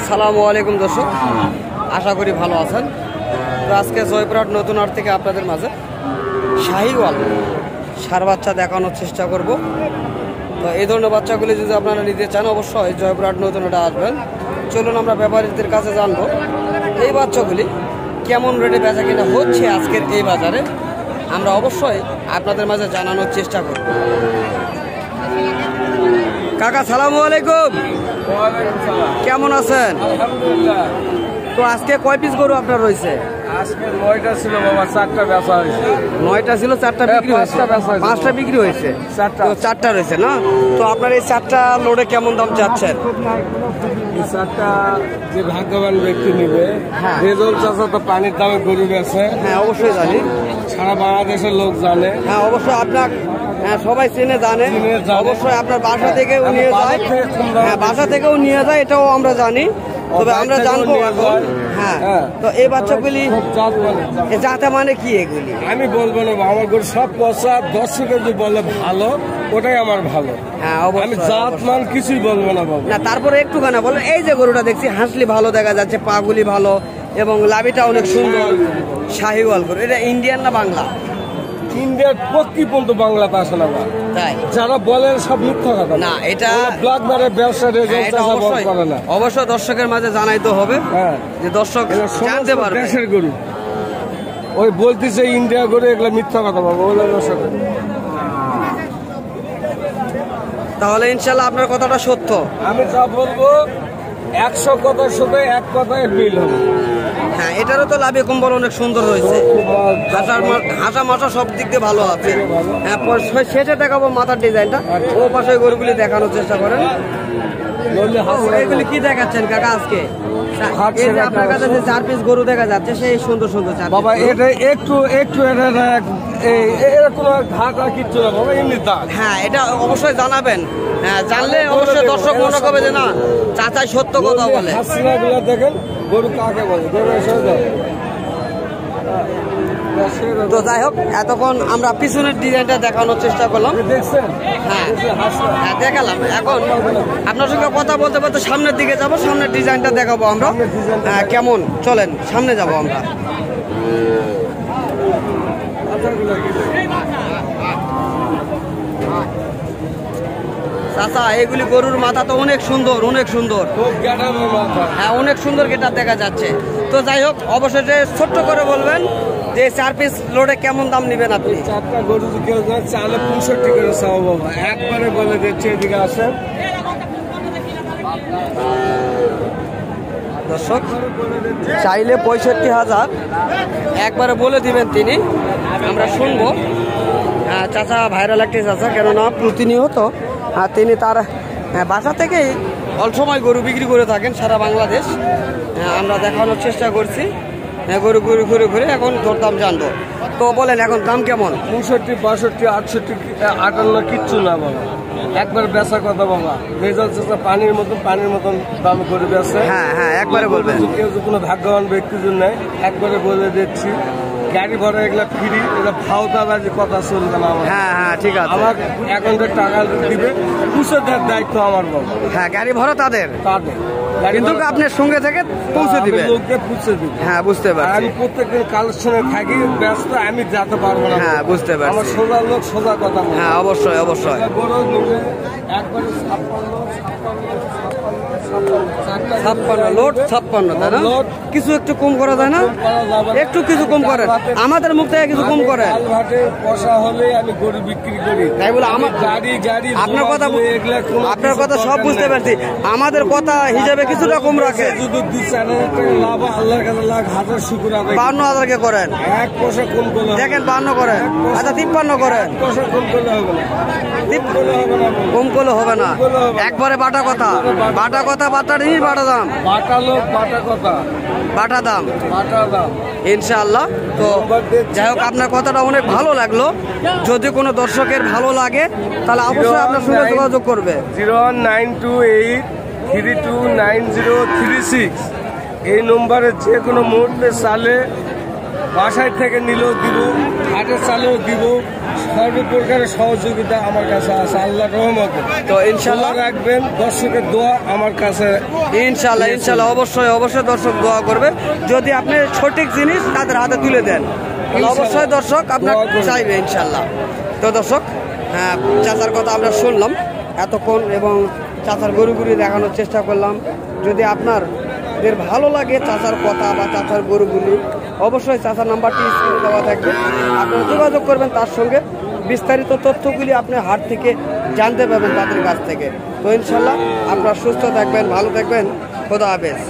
আসসালামু আলাইকুম দর্শক, আশা করি ভালো আছেন। তো আজকে জয়পুরহাট নতুন হাট থেকে আপনাদের মাঝে শাহিওয়াল ষাঁড় বাচ্চা দেখানোর চেষ্টা করব। তো এই ধরনের বাচ্চাগুলি যদি আপনারা নিতে চান অবশ্যই জয়পুরহাট নতুন হাটে আসবেন। চলুন আমরা ব্যাপারীদের কাছে জানবো এই বাচ্চাগুলি কেমন রেটে বেচা কিনা হচ্ছে আজকের এই বাজারে, আমরা অবশ্যই আপনাদের মাঝে জানানোর চেষ্টা করব। কাকা সালামু আলাইকুম, কেমন আছেন? তো আজকে কয় পিস গরু আপনার রয়েছে? আজকে 9টা ছিল বাবা, 4টা বেচা হয়েছে। 9টা ছিল, 4টা বিক্রি হয়েছে। 5টা বিক্রি হয়েছে, 4টা রয়েছে না? তো আপনার এই 4টা লোডে কেমন দাম চাচ্ছেন? এই 4টা যে ভাগ্যবান ব্যক্তি নিবে, হ্যাঁ। রেজল চাষা তো পানির দামে গরু বেছে। হ্যাঁ অবশ্যই জানি, সারা বাংলাদেশের লোক জানে। হ্যাঁ অবশ্যই আপনার, হ্যাঁ সবাই চেনে জানে। অবশ্যই আপনার বাসা থেকেও নিয়ে যায়, হ্যাঁ বাসা থেকেও নিয়ে যায়, এটাও আমরা জানি। তবে আমরা জানবো এখন, হ্যাঁ তো এই বাচ্চাগুলি জাতে মানে কি এগুলি? আমি বলবো না, আমার গরু সব পয়সা দর্শকের যে বলে ভালো ওটাই আমার ভালো। হ্যাঁ আমি অবশ্যই, জাত মান কিছুই বলবো না বাবা। না তারপরে একটুখানি বলেন, এই যে গরুটা দেখছি হাঁসলি ভালো দেখা যাচ্ছে, পাগুলি ভালো এবং লাভিটা অনেক সুন্দর, শাহিওয়াল গরু। এটা ইন্ডিয়ান না বাংলা? ইন্ডিয়ার পক্ষী পর্যন্ত বাংলাতে আসে না বা। তাই যারা বলে সব মিথ্যা কথা। না এটা ব্ল্যাক মারে ব্যবসা এটা অবশ্যই করে না। অবশ্যই দর্শকের মাঝে জানাইতে হবে, হ্যাঁ যে দর্শক জানতে পারবে দেশের গরু। ওই বলতেছে ইন্ডিয়া গরু, এগুলো মিথ্যা কথা বাবা, ওগুলো দর্শক। তাহলে ইনশাল্লাহ আপনার কথাটা সত্য। আমি যা বলবো 100 কথার সাথে এক কথায় মিল হবে। হ্যাঁ এটারও তো লাভে কম্বল অনেক সুন্দর রয়েছে, হাঁসা মাথা সব দিক দিয়ে ভালো আছে। হ্যাঁ শেষে দেখাবো মাথার ডিজাইনটা, ও পাশে গরুগুলি দেখানোর চেষ্টা করেন। এগুলি কি দেখাচ্ছেন কাকা আজকে? এই যে আপনার কাছে যে 4 পিস গরু দেখা যাচ্ছে, সেই সুন্দর সুন্দর 4 বাবা। এটা একটু এটা কোনো ঢাকা কিচ্ছু না বাবা, এমনি দাগ। হ্যাঁ এটা অবশ্যই জানাবেন, হ্যাঁ জানলে অবশ্যই দর্শক মনে করবে যে না চাচাই সত্য কথা বলে। হাসিনাগুলো দেখেন, গরু কাকে বলে, গরু এসে যায়। তো যাই হোক, এতক্ষণ আমরা পিছনের ডিজাইনটা দেখানোর চেষ্টা করলাম। দেখছেন? হ্যাঁ হ্যাঁ দেখালাম। এখন আপনার সঙ্গে কথা বলতে বলতে সামনের দিকে যাব, সামনের ডিজাইনটা দেখাবো আমরা। হ্যাঁ কেমন, চলেন সামনে যাব আমরা। চাচা এগুলি গরুর মাথা তো অনেক সুন্দর, অনেক সুন্দর। হ্যাঁ অনেক সুন্দর গেটার দেখা যাচ্ছে। তো যাই হোক, অবশেষে ছোট্ট করে বলবেন যে 4 পিস লোডে কেমন দাম নেবেন আপনি? 4টা গরু যদি কেউ যায় চালে 65 করে চাও বাবা, একবারে বলে দিচ্ছে এদিকে আসেন। দর্শক চাইলে 65,000 একবারে বলে দিবেন তিনি, আমরা শুনবো। চাচা ভাইরাল একটি চাচা, কেননা প্রতিনিয়ত তিনি তার বাসা থেকেই অল্প সময় গরু বিক্রি করে থাকেন সারা বাংলাদেশ। আমরা দেখানোর চেষ্টা করছি গরু ঘুরে ঘুরে ঘুরে, এখন দরদাম জানবো। তো বলেন এখন দাম কেমন? 65, 62, 68, 58 কিচ্ছু না বাবা, একবার বেচা কথা বাবা। রেজাল্ট পানির মতন দাম করে বেচে। হ্যাঁ হ্যাঁ একবারে বলবেন। কেউ কোনো ভাগ্যবান ব্যক্তির জন্য একবারে বলে দিচ্ছি, গাড়ি ভাড়া এগুলা ফ্রি, এটা ভাওতাবাজি কথা চলবে না আমার। হ্যাঁ হ্যাঁ ঠিক আছে, আমার অ্যাকাউন্টে টাকা দিবে, পুষে দেওয়ার দায়িত্ব আমার বাবা। হ্যাঁ গাড়ি ভাড়া তাদের, কিন্তু আপনার সঙ্গে থেকে পৌঁছে দিবে, লোককে পৌঁছে দিবে। হ্যাঁ বুঝতে পারছি। আমি প্রত্যেকদিন কালেকশনে থাকি ব্যস্ত, আমি যেতে পারবো না। হ্যাঁ বুঝতে পারছি। আমার সোজা লোক সোজা কথা বলে। হ্যাঁ অবশ্যই অবশ্যই। বড় নিলে একবারে 56 লোড 56, তাই না? কিছু একটু কম করা যায় না? একটু কিছু কম করেন, আমাদের মুখ থেকে কিছু কম করেন। পয়সা হলে আমি গরু বিক্রি করি, তাই বলে আমার গাড়ি আপনার কথা সব বুঝতে পারছি, আমাদের কথা হিসাবে কিছুটা কম রাখে। যদি 2-4 টাকা লাভ, আল্লাহর কাছে লাখ হাজার শুকর আদায়। 52,000 কে করেন, 1 পয়সা কম করলে দেখেন 52 করেন, আচ্ছা 53 করেন। পয়সা কম করলে হবে না, কম করলে হবে না, একবারে বাটা কথা, বাটা কথা, বাটা জিনিস বাটা দাম, বাটা লোক বাটা কথা, বাটা দাম, বাটা দাম ইনশাআল্লাহ। তো যাই হোক, আপনার কথাটা অনেক ভালো লাগলো। যদি কোনো দর্শকের ভালো লাগে তাহলে অবশ্যই আপনার সঙ্গে যোগাযোগ করবে। 09283299036 এই নম্বরে যে কোনো মুহূর্তে চালে বাসায় থেকে নিলেও দিব, হাটে চালেও দিব, সর্বপ্রকারের সহযোগিতা আমার কাছে আছে আল্লাহর রহমতে। তো ইনশাল্লাহ দোয়া রাখবেন, দর্শকের দোয়া আমার কাছে। ইনশাল্লাহ ইনশাল্লাহ অবশ্যই অবশ্যই দর্শক দোয়া করবে। যদি আপনি সঠিক জিনিস তাদের হাতে তুলে দেন তাহলে অবশ্যই দর্শক আপনার দোয়া করবে। চাইবে ইনশাল্লাহ। তো দর্শক, হ্যাঁ, চাচার কথা আমরা শুনলাম এতক্ষণ এবং চাচার গরুগুলি দেখানোর চেষ্টা করলাম। যদি আপনাদের ভালো লাগে চাচার কথা বা চাচার গরুগুলি, অবশ্যই চাচার নাম্বারটি স্ক্রিনে দেওয়া থাকবে, আপনারা যোগাযোগ করবেন তার সঙ্গে। বিস্তারিত তথ্যগুলি আপনি হাট থেকে জানতে পারবেন তাদের কাছ থেকে। তো ইনশাল্লাহ আপনারা সুস্থ থাকবেন, ভালো থাকবেন, খোদা হাফেজ।